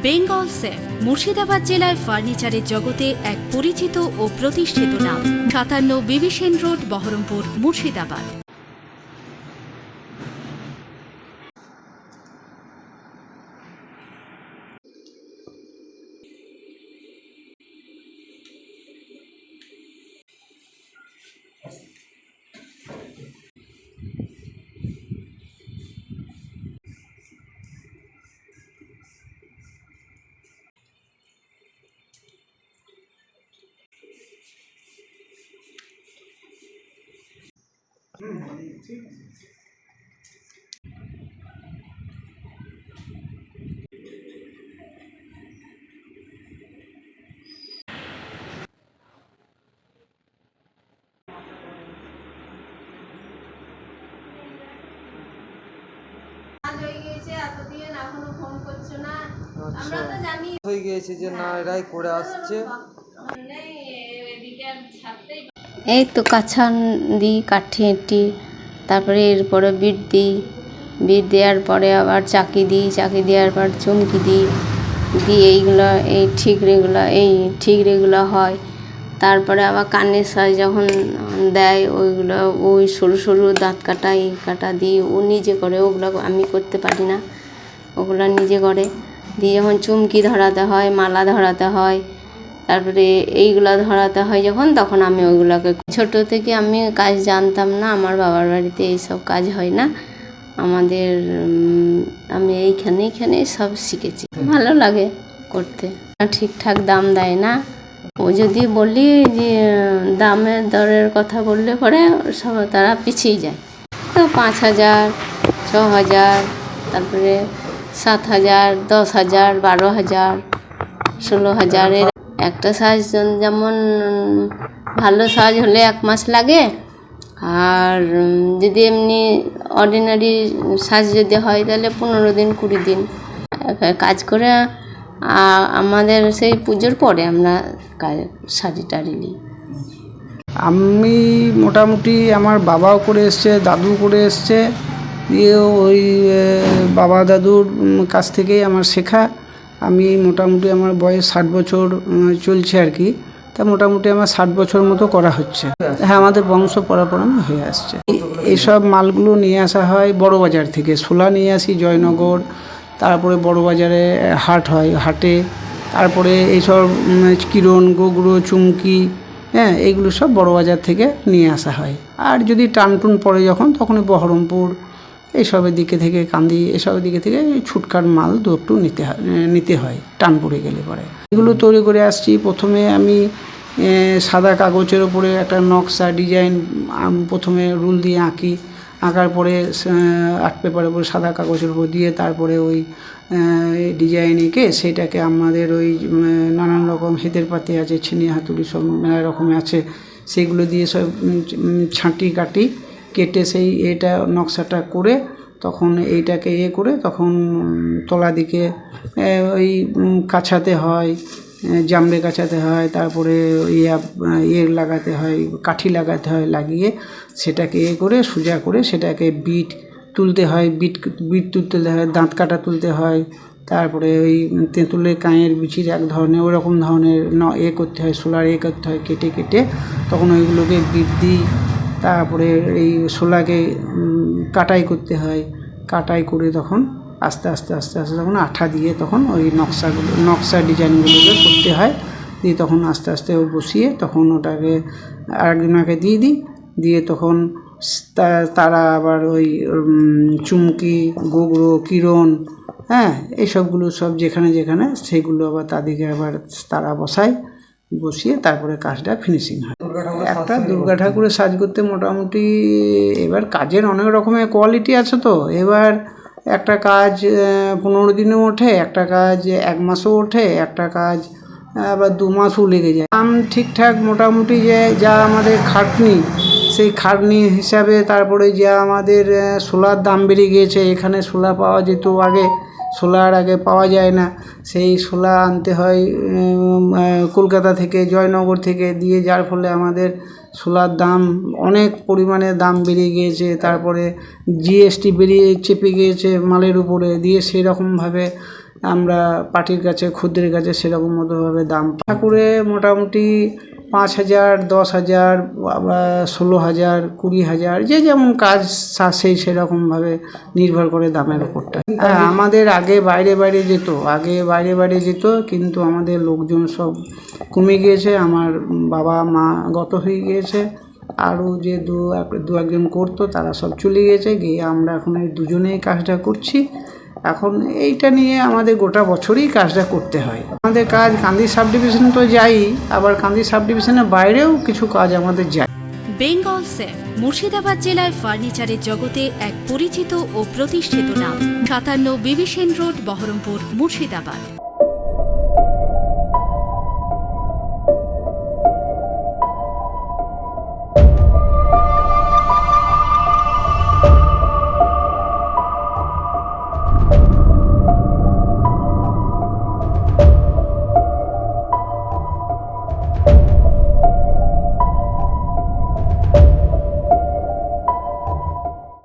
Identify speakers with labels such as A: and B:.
A: Bengal safe Murshidabad জেলায় ফার্নিচারের জগতে এক পরিচিত ও প্রতিষ্ঠিত নাম। 57 বিবি সেন রোড, বহরমপুর, মুর্শিদাবাদ।
B: হয়ে গিয়েছে যে না এরাই করে আসছে।
C: এই তো কাছান দিই, কাঠি এঁটি, তারপরে এরপরে বিট দিই, বিট দেওয়ার পরে আবার চাকি দিই, চাকি দেওয়ার পর চুমকি দিই, দিয়ে এইগুলো এই ঠিকরেগুলো হয়। তারপরে আবার কানের সাজ যখন দেয় ওইগুলো ওই সরু সরু দাঁত কাটা এই কাটা দিই, ও নিজে করে, ওগুলো আমি করতে পারি না, ওগুলো নিজে করে। দিয়ে যখন চুমকি ধরাতে হয়, মালা ধরাতে হয়, তারপরে এইগুলো ধরাতে হয় যখন, তখন আমি ওইগুলোকে ছোটো থেকে আমি কাজ জানতাম না। আমার বাবার বাড়িতে এইসব কাজ হয় না আমাদের, আমি এইখানে সব শিখেছি। ভালো লাগে করতে। ঠিকঠাক দাম দেয় না, ও যদি বলি যে দামের দরের কথা বললে পরে সব তারা পিছিয়ে যায়। তো 5,000, 6,000, তারপরে 7,000, 10,000, 12,000, 16,000 এর একটা সাজ। যেমন ভালো সাজ হলে 1 মাস লাগে, আর যদি এমনি অর্ডিনারি সাজ যদি হয় তাহলে 15 দিন 20 দিন কাজ করে আমাদের সেই পুজোর পরে আমরা শাড়ি টাড়ি নিই।
D: আমি মোটামুটি আমার বাবাও করে এসছে, দাদু করে এসছে, দিয়ে ওই বাবা দাদুর কাছ থেকেই আমার শেখা। আমি মোটামুটি আমার বয়স 60 বছর চলছে আর কি, তা মোটামুটি আমার 60 বছর মতো করা হচ্ছে। হ্যাঁ, আমাদের বংশ পরাপরানো হয়ে আসছে। এইসব মালগুলো নিয়ে আসা হয় বড় বাজার থেকে। শোলা নিয়ে আসি জয়নগর, তারপরে বড় বাজারে হাট হয়, হাটে তারপরে এইসব কিরণ, গোগরো, চুমকি, হ্যাঁ, এইগুলো সব বড় বাজার থেকে নিয়ে আসা হয়। আর যদি টানটুন পড়ে যখন, তখন বহরমপুর এইসবের দিকে থেকে, কান্দি এসবের দিকে থেকে ছুটকাট মাল দু একটু নিতে হয় টান পড়ে গেলে পরে। এগুলো তৈরি করে আসছি। প্রথমে আমি সাদা কাগজের ওপরে একটা নকশা ডিজাইন প্রথমে রুল দিয়ে আঁকি, আঁকার পরে আর্ট পেপারের উপরে সাদা কাগজের উপর দিয়ে তারপরে ওই ডিজাইন এঁকে সেটাকে আমাদের ওই নানান রকম হেতের পাতি আছে, ছিনি হাতুড়ি সব মেলা রকমের আছে, সেগুলো দিয়ে সব ছাঁটি কাটি কেটে সেই এটা নকশাটা করে তখন এইটাকে করে তখন তলা দিকে ওই কাছাতে হয়, জামড়ে কাছাতে হয়, তারপরে লাগাতে হয়, কাঠি লাগাতে হয়, লাগিয়ে সেটাকে করে সোজা করে সেটাকে বিট তুলতে হয়, বিট তুলতে হয়, দাঁত কাটা তুলতে হয়, তারপরে ওই তেঁতুলের কাঁয়ের বিচির এক ধরনের ওরকম ধরনের করতে হয়, শোলার করতে হয়, কেটে কেটে তখন ওইগুলোকে বিট দিই। তারপরে এই শোলাকে কাটাই করতে হয়, কাটাই করে তখন আস্তে আস্তে তখন আঠা দিয়ে তখন ওই নকশা ডিজাইনগুলোকে করতে হয়। দিয়ে তখন আস্তে আস্তে বসিয়ে তখন ওটাকে আরেকজনকে দিয়ে তখন তারা আবার ওই চুমকি, গোগরো, কিরণ, হ্যাঁ, এইসবগুলো সব যেখানে সেগুলো আবার তাদেরকে আবার তারা বসিয়ে তারপরে কাজটা ফিনিশিং হয়। একটা দুর্গা ঠাকুরের সাজ করতে মোটামুটি এবার কাজের অনেক রকমের কোয়ালিটি আছে, তো এবার একটা কাজ 15 দিনেও ওঠে, একটা কাজ 1 মাসও ওঠে, একটা কাজ আবার 2 মাসও লেগে যায়। ঠিকঠাক মোটামুটি যা আমাদের খাটনি, সেই খাটনি হিসাবে তারপরে যা আমাদের শোলার দাম বেড়ে গিয়েছে। এখানে শোলা পাওয়া যেত আগে, শোলার আগে পাওয়া যায় না, সেই শোলা আনতে হয় কলকাতা থেকে, জয়নগর থেকে, দিয়ে যার ফলে আমাদের শোলার দাম অনেক পরিমাণে দাম বেড়ে গিয়েছে। তারপরে জিএসটি চেপে গিয়েছে মালের উপরে, দিয়ে সেই রকমভাবে আমরা পার্টির কাছে খদ্দের কাছে সেরকম মতোভাবে দাম ঠাকুরে মোটামুটি 5,000, 10,000, আবার 16,000, 20,000, যে যেমন কাজ সেই সেরকমভাবে নির্ভর করে দামের উপরটা। হ্যাঁ, আমাদের আগে বাইরে বাইরে যেত কিন্তু আমাদের লোকজন সব কমে গিয়েছে। আমার বাবা মা গত হয়ে গিয়েছে, আরও যে দু একজন করতো তারা সব চলে গিয়েছে, গিয়ে আমরা এখন এই দুজনেই কাজটা করছি। এখন এইটা নিয়ে আমাদের গোটা বছরই কাজটা করতে হয়। আমাদের কাজ কান্দি সাব ডিভিশন তো যাই, আবার কান্দি সাব ডিভিশনের বাইরেও কিছু কাজ আমাদের যায়।
A: বেঙ্গল সেফ মুর্শিদাবাদ জেলায় ফার্নিচারের জগতে এক পরিচিত ও প্রতিষ্ঠিত নাম। 57 বিভীষণ রোড, বহরমপুর, মুর্শিদাবাদ।